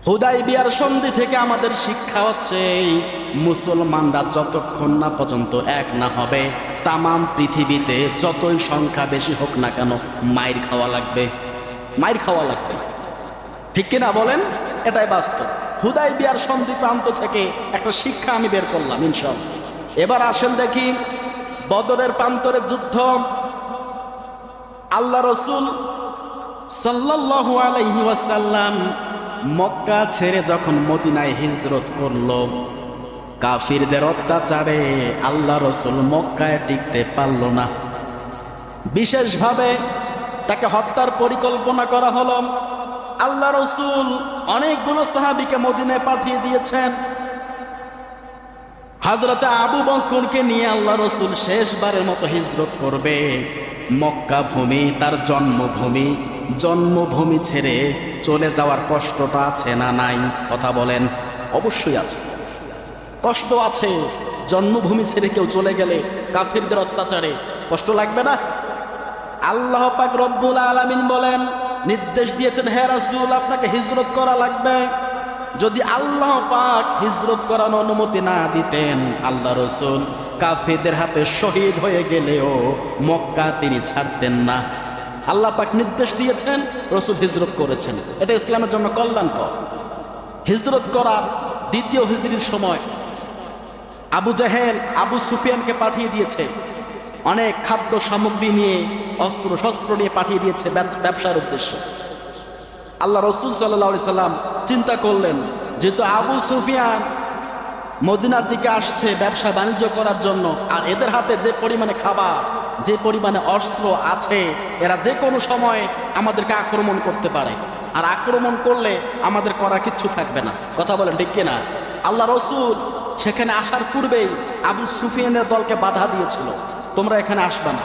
হুদাইবিয়ার সন্ধি থেকে আমাদের শিক্ষা হচ্ছে মুসলমানরা যতক্ষণ না পর্যন্ত এক না হবে তামাম পৃথিবীতে যতই সংখ্যা বেশি হোক না কেন মাইর খাওয়া লাগবে, মাইর খাওয়া লাগবে। ঠিক কিনা বলেন? এটাই বাস্তব। হুদাইবিয়ার সন্ধি প্রান্ত থেকে একটা শিক্ষা আমি বের করলাম ইনশাআল্লাহ। এবার আসেন দেখি বদরের প্রান্তরের যুদ্ধ। আল্লাহ রাসূল সাল্লাল্লাহু আলাইহি ওয়াসাল্লাম মক্কা ছেড়ে যখন মদিনায় হিজরত করল, কাফিরদের অত্যাচারে আল্লাহ রাসূল মক্কায় টিকতে পারল না। বিশেষভাবে তাকে হত্যার পরিকল্পনা করা হলো। আল্লাহ রাসূল অনেকগুলো সাহাবীকে মদিনায় পাঠিয়ে দিয়েছেন। হযরতে আবু বকরকে নিয়ে আল্লাহ রাসূল শেষবারের মতো হিজরত করবে। মক্কা ভূমি তার জন্মভূমি, জন্মভূমি ছেড়ে চলে যাওয়ার কষ্টটা আছে না নাই? কথা বলেন। অবশ্যই আছে, কষ্ট আছে। জন্মভূমি ছেড়ে কেউ চলে গেলে কাফিরদের অত্যাচারে কষ্ট লাগবে না? আল্লাহ পাক রব্বুল আলামিন বলেন, নির্দেশ দিয়েছেন, হে রাসূল আপনাকে হিজরত করা লাগবে। যদি আল্লাহ পাক হিজরত করার অনুমতি না দিতেন, আল্লাহ রাসূল কাফিরদের হাতে শহীদ হয়ে গেলেও মক্কা তিনি ছাড়তেন না। আল্লাহ পাক নির্দেশ দিয়েছেন, রাসূল হিজরত করেছেন। এটা ইসলামের জন্য কল্যাণকর। হিজরত করার দ্বিতীয় হিজরির সময় আবু জাহেল আবু সুফিয়ানকে পাঠিয়ে দিয়েছে, অনেক খাদ্য সামগ্রী নিয়ে, অস্ত্র শস্ত্র নিয়ে পাঠিয়ে দিয়েছে ব্যবসার উদ্দেশ্যে। আল্লাহ রাসূল সাল্লাল্লাহু আলাইহি সাল্লাম চিন্তা করলেন, যেহেতু আবু সুফিয়ান মদিনার দিকে আসছে ব্যবসা বাণিজ্য করার জন্য, আর এদের হাতে যে পরিমাণে খাবার, যে পরিমাণে অস্ত্র আছে, এরা যে কোনো সময় আমাদেরকে আক্রমণ করতে পারে। আর আক্রমণ করলে আমাদের করা কিচ্ছু থাকবে না। কথা বলেন ঠিক কিনা? আল্লাহ রাসূল সেখানে আসার পূর্বেই আবু সুফিয়ানের দলকে বাধা দিয়েছিল, তোমরা এখানে আসবে না।